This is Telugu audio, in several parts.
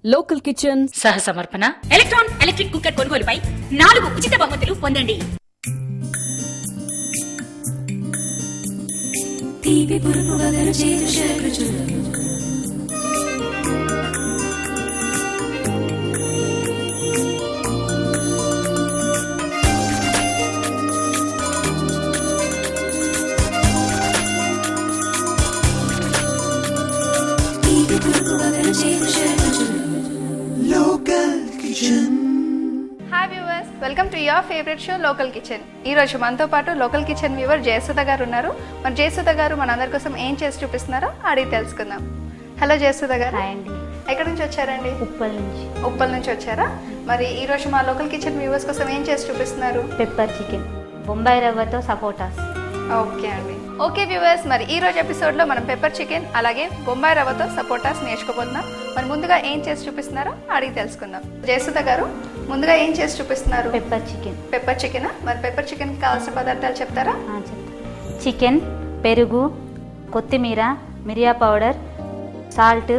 లోకల్ కిచెన్ సహ సమర్పణ ఎలక్ట్రిక్ కుక్కర్ కొనుగోలుపై 4 ఉచిత బహుమతులు పొందండి. తీపి పురుపు వగరు చేదు షడ్రుచులు hi viewers, welcome to your favourite show local kitchen. ఈ రోజు మనతో పాటు లోకల్ కిచెన్ వ్యూవర్ జయసుధ గారు ఉన్నారు. మరి జయసుధ గారు మనందరి కోసం ఏం చేసి చూపిస్తున్నారో అడిగి తెలుసుకుందాం. హలో జయసుధ గారు. హాయ్ అండి. ఎక్కడి నుంచి వచ్చారండి? ఉప్పల్ నుంచి వచ్చారా? మరి ఈ రోజు మా లోకల్ కిచెన్ వ్యూవర్స్ కోసం ఏం చేసి చూపిస్తున్నారు? పెప్పర్ చికెన్, బొంబాయి రవ్వతో సపోటాస్. ఓకే అండి. ఓకే వ్యూవర్స్, మరి ఈ రోజు ఎపిసోడ్లో మనం పెప్పర్ చికెన్ అలాగే బొంబాయి రవ్వతో సపోటాస్ నేర్చుకోబోతున్నాం. మరి ముందుగా ఏం చేసి చూపిస్తున్నారో అడిగి తెలుసుకుందాం. జయసుధ గారు, ముందుగా ఏం చేసి చూపిస్తున్నారు? Pepper chicken. మరి పెప్పర్ చికెన్ కి కావాల్సిన పదార్థాలు చెప్తారా? చికెన్, పెరుగు, కొత్తిమీర, మిరియా పౌడర్, సాల్ట్,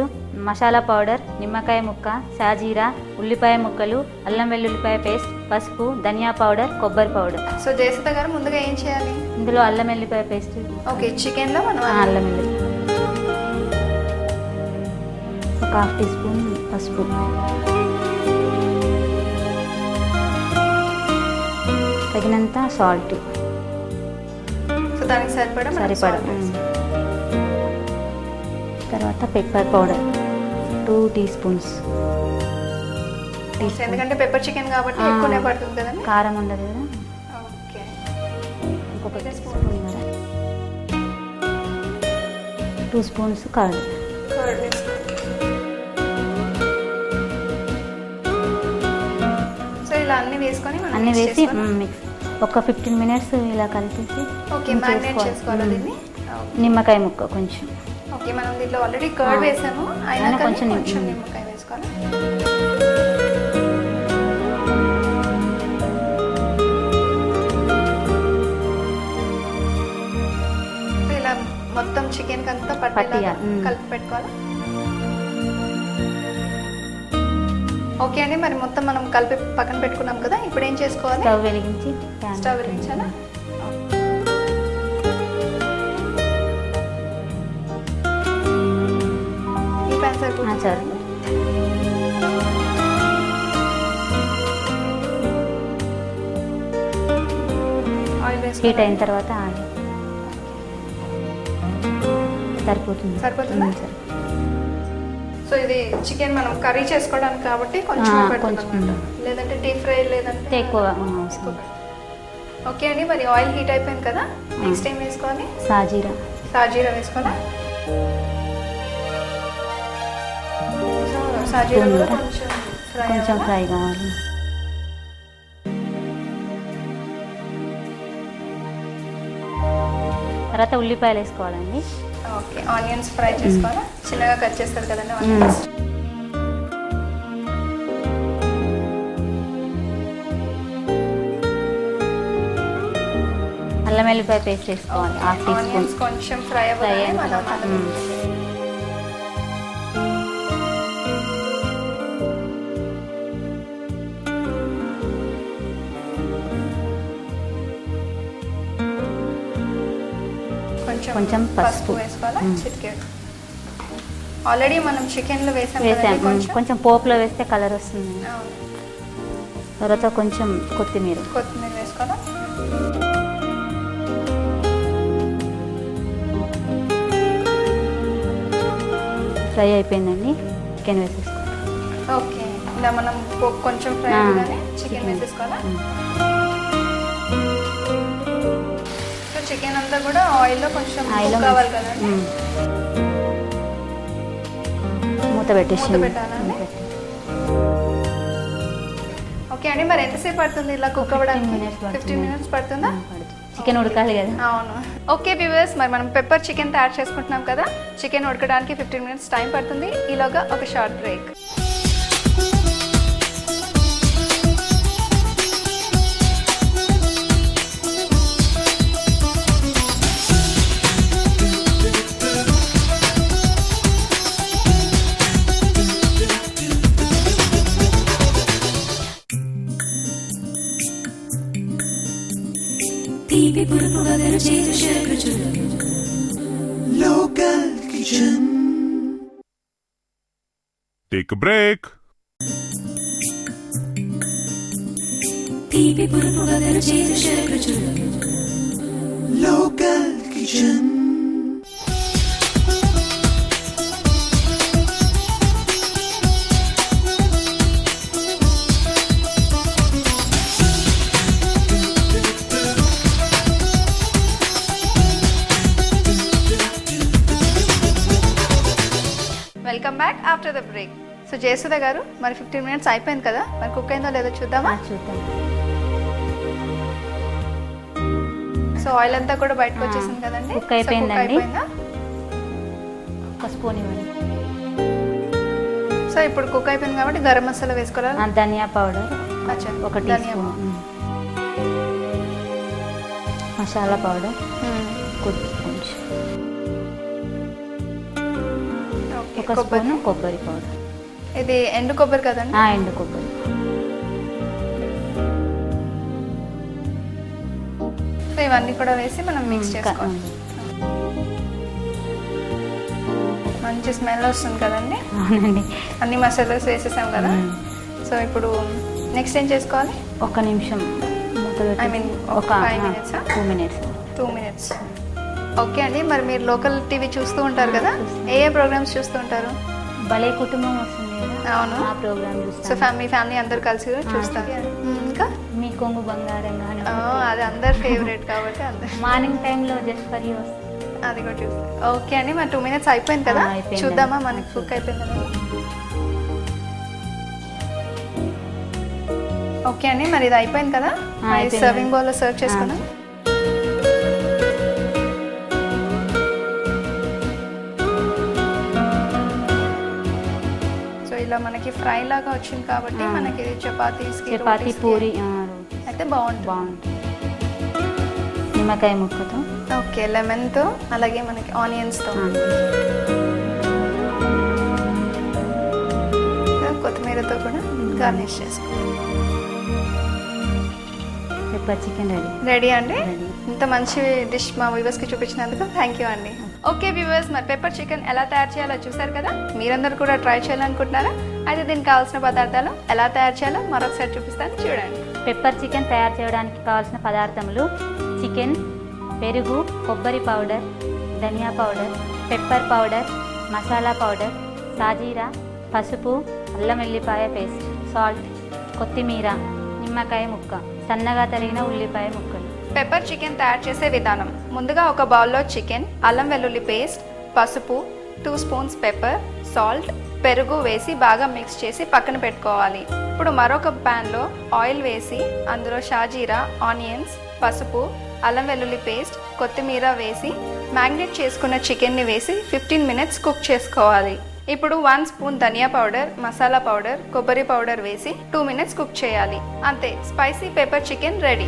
మసాలా పౌడర్, నిమ్మకాయ ముక్క, సాజీరా, ఉల్లిపాయ ముక్కలు, అల్లం వెల్లుల్లిపాయ పేస్ట్, పసుపు, ధనియా పౌడర్, కొబ్బరి పౌడర్. సో జయసుధ గారు, ముందుగా ఏం చేయాలి? ఇందులో అల్లం వెల్లుల్లిపాయ పేస్ట్. ఓకే, చికెన్ లో మనం అల్లం వెల్లుల్లి, ఒక 1/2 టీ స్పూన్ పసుపు, తగినంత సాల్ట్, సో దానికి సరిపడా. తర్వాత పెప్పర్ పౌడర్ 2 టీ స్పూన్స్. ఎందుకంటే పెప్పర్ చికెన్ కాబట్టి ఎక్కువనే పడుతుంది కదా, కారం ఉండదు కదా. ఓకే, ఇంకొక 2 స్పూన్స్ కర్డ్. సో ఇలా అన్ని వేసుకొని అన్ని వేసి ఒక 15 మినిట్స్ ఇలా కలిపేసి నిమ్మకాయ ముక్క కొంచెం. ఓకే, మనం దీంట్లో ఆల్రెడీ కర్డ్ వేసాము, అయినా కొంచెం నిమ్మకాయ వేసుకోవాలి. ఇలా మొత్తం చికెన్ అంతా పట్టిగా కలిపి పెట్టుకోవాలి. ఓకే అండి, మరి మొత్తం మనం కలిపి పక్కన పెట్టుకున్నాం కదా, ఇప్పుడు ఏం చేసుకోవాలి? స్టవ్ వెలిగించాలా? ఈ ప్యాన్ సరిపోతుంది. ఆయిల్ హీట్ అయిన తర్వాత సరిపోతుందా? సో ఇది చికెన్ మనం కర్రీ చేసుకోవడానికి కాబట్టి కొంచెం, లేదంటే డీప్ ఫ్రై లేదంటే ఎక్కువ. ఓకే అండి, మరి ఆయిల్ హీట్ అయిపోయింది కదా, నెక్స్ట్ ఏం వేసుకోవాలి? సాజీరా వేసుకోవాలా? సాజీరా కూడా కొంచెం ఫ్రై కావాలి. తర్వాత ఉల్లిపాయలు వేసుకోవాలండి. ఓకే, ఆనియన్స్ ఫ్రై చేసుకోవాలా? చిన్నగా కట్ చేస్తారు కదండి ఆనియన్స్. అల్లం వెల్లుల్లిపాయ పేస్ట్ వేసుకోవాలి 1/2 టీ స్పూన్. కొంచెం ఫ్రై అయిన తర్వాత కొంచెం పసుపు వేసుకోవాలా? చిటికెడు. ఆల్రెడీ మనం చికెన్ లో వేసాం, కొంచెం పోపులో వేస్తే కలర్ వస్తుంది. తర్వాత కొంచెం కొత్తిమీర వేసుకోవాలా? ఫ్రై అయిపోయిందండి, చికెన్ వేసేసుకోవాలి. ఓకే, ఇలా మనం కొంచెం ఫ్రై అవ్వగానే చికెన్ వేసేసుకోవాలా? సో చికెన్ అంతా కూడా ఆయిల్లో కొంచెం కావాలి కదండి, మూత పెట్టాలండి. ఓకే అండి, మరి ఎంతసేపు పడుతుంది ఇలా కుక్ అవ్వడానికి? 15 మినిట్స్ పడుతుందా? చికెన్ ఉడకాలి కదా. అవును. ఓకే వ్యూవర్స్, మరి మనం పెప్పర్ చికెన్ తయారు చేసుకుంటున్నాం కదా, చికెన్ ఉడకడానికి 15 మినిట్స్ టైం పడుతుంది. ఈలోగా ఒక short break. Local Kitchen. Take a break. Local Kitchen. Welcome back after the break. So Jayasudha గారు, మరి 15 minutes అయిపోయింది కదా, మరి కుక్ అయిందో లేదో చూద్దామా? చూద్దాం. సో ఆయిల్ అంతా కూడా బయటకు వచ్చేసింది కదండి. కుక్ అయిపోయిందండి. So, cook అయిపోయిందా? ఒక స్పూన్ ఇవ్వండి. సో ఇప్పుడు కుక్ అయిపోయింది కాబట్టి గరం మసాలా వేసుకోవాలి. ధనియా పౌడర్ అచ్చా, ఒక టీ ధనియా స్పూన్, మసాలా పౌడర్ కొంచెం, ఓకే, ఒక స్పూన్ కొబ్బరి పౌడర్. ఇది ఎండు కొబ్బరి కదండి? ఎండు కొబ్బరి. సో ఇవన్నీ కూడా వేసి మనం మిక్స్ చేసుకోవాలి. మంచి స్మెల్ వస్తుంది కదండి. అవునండి. అన్ని మసాలాస్ వేసేసాం కదా. సో ఇప్పుడు నెక్స్ట్ ఏం చేసుకోవాలి? ఒక నిమిషం I mean, ఒక 5 minutes. 2 minutes. 2 minutes. ఓకే అండి. మరి మీరు లోకల్ టీవీ చూస్తూ ఉంటారు కదా, ఏ ప్రోగ్రామ్స్ చూస్తూ ఉంటారు? భలే కుటుంబం వస్తుంది కదా, అవును, ఆ ప్రోగ్రామ్ సో చూస్తాను. మీ ఫ్యామిలీ అందరు కలిసి చూస్తారు. ఇంకా మీ కొంగు బంగారం కానీ అది అందరు ఫేవరెట్ కాబట్టి అందరు మార్నింగ్ టైంలో జస్ట్ ఫర్ యూ వస్తుంది. అది కూడా చూస్తారు. ఓకే అండి. మరి 2 minutes అయిపోయింది కదా, అయిపోయింది. చూద్దామా మనకి కుక్ అయిపోయింది కదా. ఓకే అండి. మరి ఇది అయిపోయింది కదా, అయిపోయింది. సర్వింగ్ బౌల్లో సర్వ్ చేసుకున్నాం. సో ఇలా మనకి ఫ్రై లాగా వచ్చింది కాబట్టి మనకి ఇది చపాతీ పూరి అయితే బాగుంటుంది. బాగుంటుంది. నిమ్మకాయ ముక్కతో, ఓకే, లెమన్తో, అలాగే మనకి ఆనియన్స్తో, కొత్తిమీరతో కూడా గార్నిష్ చేసుకోవాలి. పెప్పర్ చికెన్ రెడీ అండి. రెడీ. ఇంత మంచి డిష్ మా వ్యూవర్స్కి చూపించినందుకు థ్యాంక్ యూ అండి. ఓకే వ్యూవర్స్, మరి పెప్పర్ చికెన్ ఎలా తయారు చేయాలో చూసారు కదా. మీరందరూ కూడా ట్రై చేయాలనుకుంటున్నారా? అయితే దీనికి కావాల్సిన పదార్థాలు ఎలా తయారు చేయాలో మరొకసారి చూపిస్తాను, చూడండి. పెప్పర్ చికెన్ తయారు చేయడానికి కావాల్సిన పదార్థములు: చికెన్, పెరుగు, కొబ్బరి పౌడర్, ధనియా powder, pepper powder, masala powder, సాజీరా, పసుపు, అల్లం వెల్లిపాయ పేస్ట్, సాల్ట్, కొత్తిమీర, నిమ్మకాయ ముక్క, సన్నగా తరిగిన ఉల్లిపాయ ముక్కలు. పెప్పర్ చికెన్ తయారు చేసే విధానం: ముందుగా ఒక బౌల్లో చికెన్, అల్లం వెల్లుల్లి పేస్ట్, పసుపు, 2 స్పూన్స్ పెప్పర్, సాల్ట్, పెరుగు వేసి బాగా మిక్స్ చేసి పక్కన పెట్టుకోవాలి. ఇప్పుడు మరొక ప్యాన్లో ఆయిల్ వేసి అందులో షాజీరా, ఆనియన్స్, పసుపు, అల్లం వెల్లుల్లి పేస్ట్, కొత్తిమీర వేసి మ్యాగ్నేట్ చేసుకున్న చికెన్ని వేసి 15 minutes కుక్ చేసుకోవాలి. ఇప్పుడు 1 స్పూన్ ధనియా పౌడర్, మసాలా పౌడర్, కొబ్బరి పౌడర్ వేసి 2 minutes కుక్ చేయాలి. అంతే, spicy pepper chicken ready.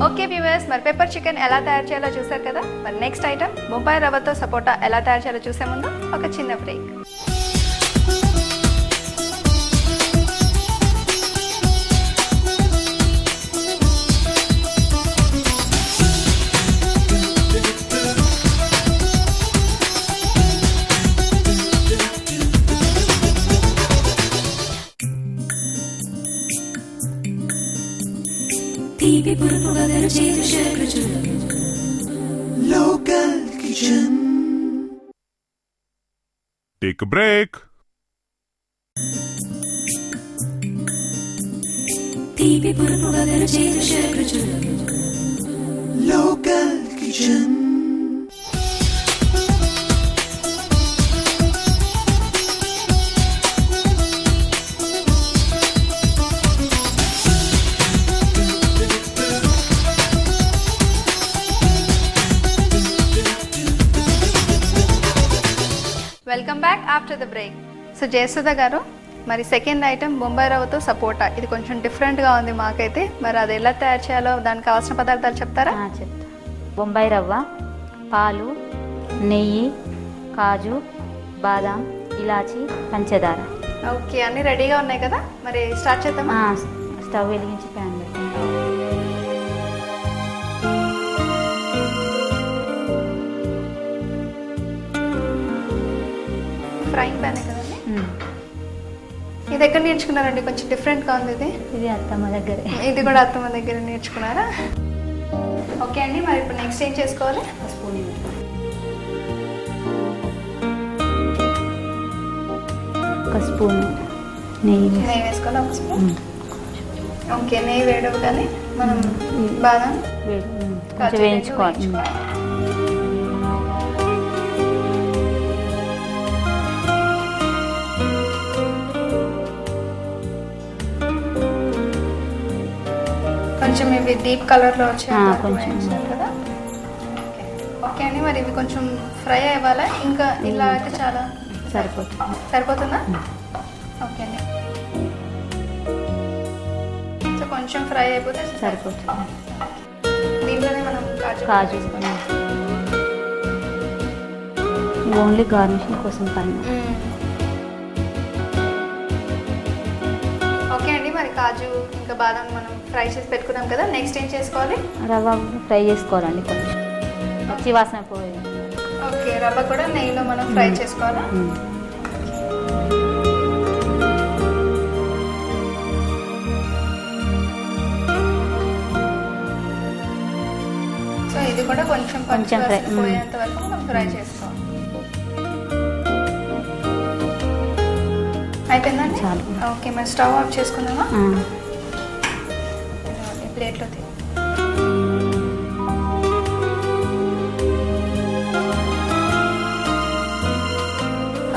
Okay viewers, మరి పెప్పర్ చికెన్ ఎలా తయారు చేయాలో చూసారు కదా. మరి నెక్స్ట్ ఐటమ్ బొంబాయి రవ్వతో సపోటా ఎలా తయారు చేయాలో చూసే ముందు ఒక చిన్న break. Local Kitchen. Take a break. Local Kitchen. Welcome back after the break. So Jayasudha గారు, మరి సెకండ్ ఐటమ్ బొంబాయి రవ్వతో సపోటా, ఇది కొంచెం డిఫరెంట్గా ఉంది మాకైతే. మరి అది ఎలా తయారు చేయాలో దానికి కావాల్సిన పదార్థాలు చెప్తారా? చెప్తా. బొంబాయి రవ్వ, పాలు, నెయ్యి, కాజు, బాదాం, ఇలాచి, పంచదార. ఓకే, అన్నీ రెడీగా ఉన్నాయి కదా, మరి స్టార్ట్ చేద్దామా? స్టవ్ వెలిగించి ప్యాన్ పెట్టాను. ఫ్రైయింగ్ ప్యానే కదండి. ఇది ఎక్కడ నేర్చుకున్నారండి? కొంచెం డిఫరెంట్గా ఉంది ఇది. ఇది అత్తమ్మ దగ్గరే. ఇది కూడా అత్తమ్మ దగ్గర నేర్చుకున్నారా? ఓకే అండి, మరి ఇప్పుడు నెక్స్ట్ ఏం చేసుకోవాలి? స్పూన్ ఒక స్పూన్ నెయ్యి వేసుకోవాలి. ఒక స్పూన్. ఓకే, నెయ్యి వేయడం మనం బాదం కొంచెం వేయించుకోవాలి. కొంచెం ఇవి డీప్ కలర్లో వచ్చాయి కొంచెం కదా. ఓకే అండి, మరి ఇవి కొంచెం ఫ్రై అవ్వాలా? ఇంకా ఇలా అయితే చాలా సరిపోతుందా? ఓకే అండి, సో కొంచెం ఫ్రై అయిపోతే సరిపోతుంది. దీంట్లోనే మనం కాజు ఓన్లీ గార్నిషింగ్ కోసం పైన. ఓకే అండి, మరి కాజు ఇంకా బాదం మనం ఫ్రై చేసి పెట్టుకున్నాం కదా, నెక్స్ట్ ఏం చేసుకోవాలి? రవ్వ ఫ్రై చేసుకోవాలండి, కొంచెం పచ్చి వాసన పోయి. ఓకే, రవ్వ కూడా నెయ్యిలో మనం ఫ్రై చేసుకోవాలా? సో ఇది కూడా కొంచెం ఫ్రై పోయేంత వరకు మనం ఫ్రై చేసుకోవాలి. అయిపోయిందండి? చాలు. ఓకే, మరి స్టవ్ ఆఫ్ చేసుకుందామా? ప్లేట్లో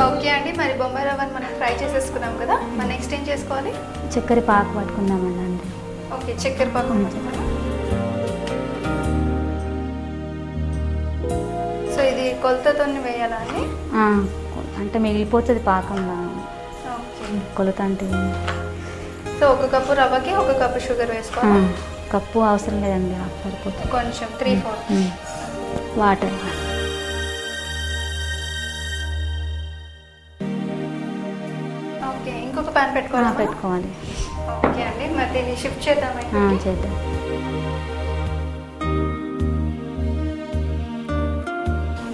ఓకే అండి, మరి బొంబాయి రవ్వని మనం ఫ్రై చేసేసుకున్నాం కదా, మరి నెక్స్ట్ ఏం చేసుకోవాలి? చక్కెర పాకు పట్టుకుందామండి. ఓకే, చక్కెర పాకు. సో ఇది కొలతతో వేయాలా అండి? అంటే మిగిలిపోతుంది పాకంగా. కొలత అంటే సో ఒక కప్పు రవ్వకి ఒక కప్పు షుగర్ వేసుకోవాలి. కప్పు అవసరం లేదండి, సరిపోతుంది. కొంచెం 3/4 వాటర్. ఓకే, ఇంకొక ప్యాన్ పెట్టుకోవాలి. ఓకే అండి, మరి దీన్ని షిఫ్ట్ చేద్దాం. చేద్దాం.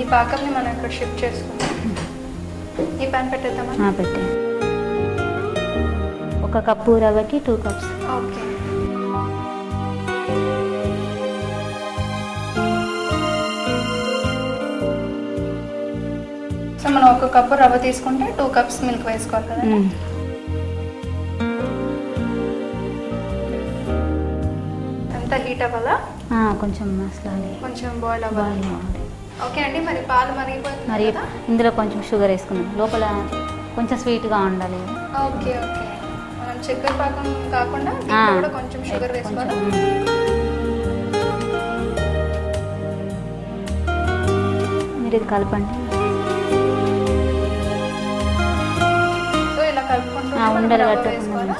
ఈ పాకంని మనం ఇక్కడ షిఫ్ట్ చేసుకుందాం. ఈ ప్యాన్ పెట్టేద్దామా? పెట్టే. ఒక కప్పు రవ్వకి 2 కప్స్. ఓకే, సో మనం ఒక కప్పు రవ్వ తీసుకుంటే 2 కప్స్ మిల్క్ వేసుకోవాలి కదా. అంతా హీట్ అవ్వాలా? కొంచెం మసాలా కొంచెం బాయిల్ అవ్వాలి. ఓకే అండి, మరి పాలు మరి ఇందులో కొంచెం షుగర్ వేసుకున్నాం. లోపల కొంచెం స్వీట్గా ఉండాలి. ఓకే ఓకే, మనం చక్కెర పాకం కాకుండా కూడా కొంచెం షుగర్ వేసుకోవాలి. మీరు ఇది కలపండి. సో ఇలా కలుపుకుంటూ ఉండలు కట్టకుండా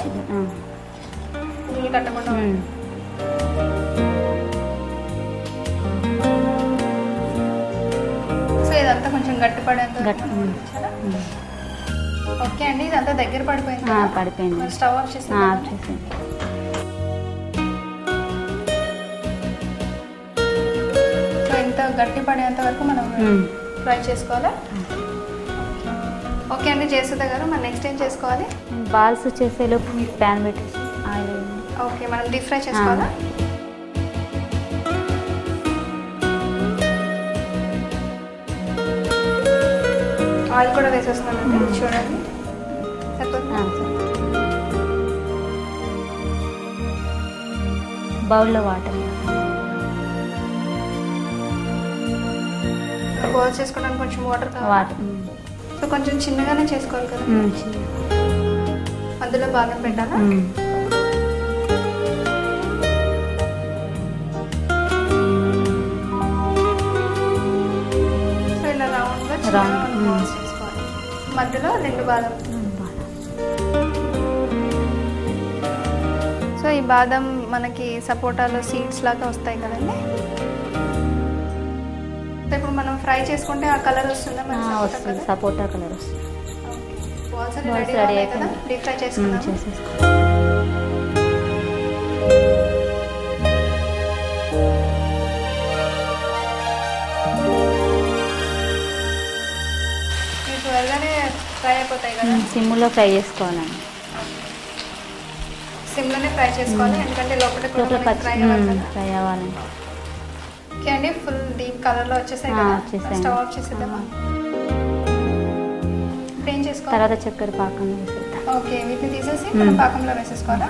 కట్టకుండా. సో ఇదంతా కొంచెం గట్టి పడేంత. ఓకే అండి, ఇదంతా దగ్గర పడిపోయింది. స్టవ్ ఆఫ్ చేసి సో ఇంత గట్టి పడేంత వరకు మనం ఫ్రై చేసుకోవాలా? ఓకే అండి జయసుధ గారు, మరి నెక్స్ట్ ఏం చేసుకోవాలి? బాల్స్ చేసేలోపు మీకు ప్యాన్ పెట్టేసి ఆయిల్. ఓకే, మనం డీప్ ఫ్రై చేసుకోవాలా? ఆయిల్ కూడా వేసేస్తున్నానండి, చూడండి. బౌల్లో వాటర్. బాయిల్ చేసుకోవడానికి కొంచెం వాటర్ కావాలి. సో కొంచెం చిన్నగానే చేసుకోవాలి కదా. అందులో బాదం పెట్టాలా? సో ఇలా రౌండ్గా చేసుకోవాలి. మధ్యలో 2 బాదం. సో ఈ బాదం మనకి సపోటాలో సీడ్స్ లాగా వస్తాయి కదండి. ఇప్పుడు మనం ఫ్రై చేసుకుంటే ఆ కలర్ వస్తుందా? వస్తుంది, సపోటా కలర్ వస్తుంది. బాల్స్ అన్ని బాల్స్ రెడీ రెడీ అయ్యాయి కదా, అయిపోయింది. డీప్ ఫ్రై చేసుకుందాం. చేసేసుకో. మీకు త్వరగానే ఫ్రై అయిపోతాయి కదా. సిమ్లో ఫ్రై చేసుకోవాలండి. సిమ్లోనే ఫ్రై చేసుకోవాలి, ఎందుకంటే లోపల కూడా లోపల మనకి ఫ్రై అవ్వాలి కదా. ఫ్రై అవ్వాలండి. ఓకే అండి, ఫుల్ డీప్ కలర్లో వచ్చేసాయి ఆ, కదా. వచ్చేసాయి. స్టవ్ ఆఫ్ చేసేద్దామా? ఇప్పుడు ఏం చేసుకోవాలి? తర్వాత చక్కెర పాకం వేసేద్దాం. ఓకే, వీటిని తీసేసి మనం పాకంలో వేసేసుకోవాలా?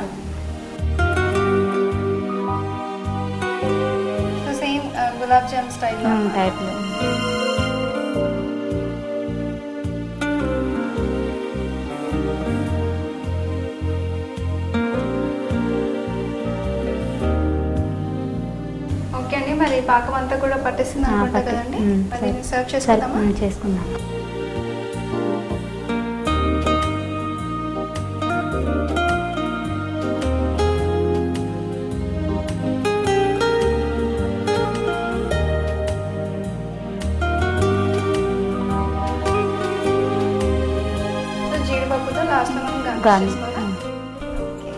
సో సేమ్ గులాబ్ జామ్ స్టైల్లో టైప్లో. ఓకే అండి, మరి పాకం అంతా కూడా పట్టేసింది అనుకుంటా కదండి. మరి సర్వ్ చేసుకుందామా? చేసుకుందాం. సో జీడిపప్పుతో లాస్ట్లో మనం గార్నిష్ గార్నిష్. చేసుకోవాలా? ఓకే.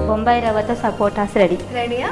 బొంబాయి రవ్వతో సపోటాస్ రెడీ. రెడీయా?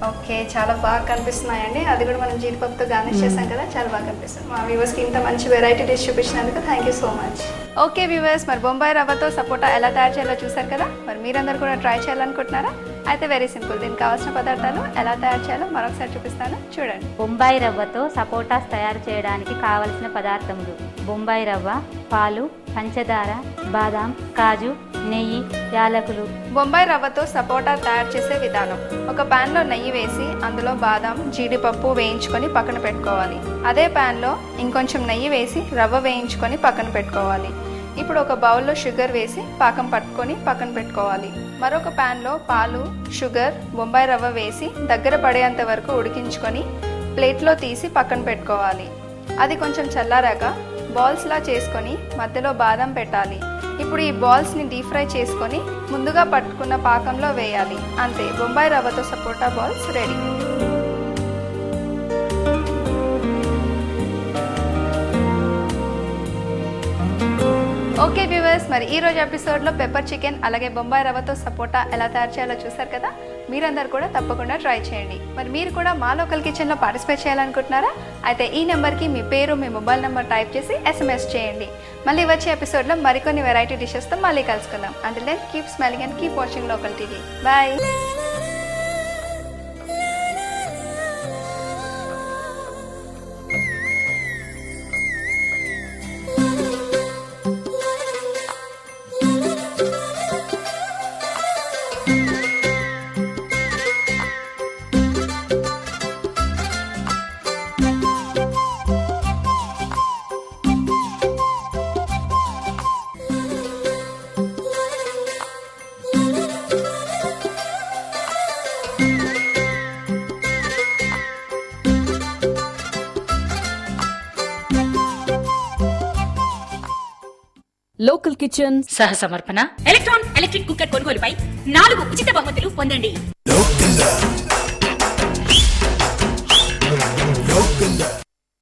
ఓకే, చాలా బాగా కనిపిస్తున్నాయండి. అది కూడా మనం జీడిపప్పుతో గార్నిష్ చేసాం కదా, చాలా బాగా కనిపిస్తుంది. మా వ్యూవర్స్కి ఇంత మంచి వెరైటీ డిష్ చూపించినందుకు thank you so much. Okay viewers, మరి బొంబాయి రవ్వతో సపోటా ఎలా తయారు చేయాలో చూసారు కదా. మరి మీరందరూ కూడా ట్రై చేయాలనుకుంటున్నారా? అయితే వెరీ సింపుల్. దీనికి కావాల్సిన పదార్థాలు ఎలా తయారు చేయాలో మరొకసారి చూపిస్తాను, చూడండి. బొంబాయి రవ్వతో సపోటాస్ తయారు చేయడానికి కావలసిన పదార్థములు: బొంబాయి రవ్వ, పాలు, పంచదార, బాదాం, కాజు, నెయ్యి, యాలకులు. బొంబాయి రవ్వతో సపోటా తయారు చేసే విధానం: ఒక ప్యాన్లో నెయ్యి వేసి అందులో బాదాం, జీడిపప్పు వేయించుకొని పక్కన పెట్టుకోవాలి. అదే ప్యాన్లో ఇంకొంచెం నెయ్యి వేసి రవ్వ వేయించుకొని పక్కన పెట్టుకోవాలి. ఇప్పుడు ఒక బౌల్లో షుగర్ వేసి పాకం పట్టుకొని పక్కన పెట్టుకోవాలి. మరొక ప్యాన్లో పాలు, షుగర్, బొంబాయి రవ్వ వేసి దగ్గర పడేంత వరకు ఉడికించుకొని ప్లేట్లో తీసి పక్కన పెట్టుకోవాలి. అది కొంచెం చల్లారాక బాల్స్లా చేసుకొని మధ్యలో బాదం పెట్టాలి. ఇప్పుడు ఈ బాల్స్ని డీప్ ఫ్రై చేసుకొని ముందుగా పట్టుకున్న పాకంలో వేయాలి. అంతే, బొంబాయి రవ్వతో సపోటా బాల్స్ రెడీ. ఓకే వ్యూవర్స్, మరి ఈ రోజు ఎపిసోడ్లో పెప్పర్ చికెన్ అలాగే బొంబాయి రవ్వతో సపోటా ఎలా తయారు చేయాలో చూసారు కదా. మీరందరూ కూడా తప్పకుండా ట్రై చేయండి. మరి మీరు కూడా మా లోకల్ కిచెన్లో పార్టిసిపేట్ చేయాలనుకుంటున్నారా? అయితే ఈ నెంబర్కి మీ పేరు, మీ మొబైల్ నెంబర్ టైప్ చేసి SMS చేయండి. మళ్ళీ వచ్చే ఎపిసోడ్లో మరికొన్ని వెరైటీ డిషెస్తో మళ్ళీ కలుసుకుందాం. Until then keep smiling and keep watching local TV. Bye. Local kitchen సహ సమర్పణ ఎలక్ట్రాన్ ఎలక్ట్రిక్ కుక్కర్ కొనుగోలుపై 4 ఉచిత బహుమతులు పొందండి. Local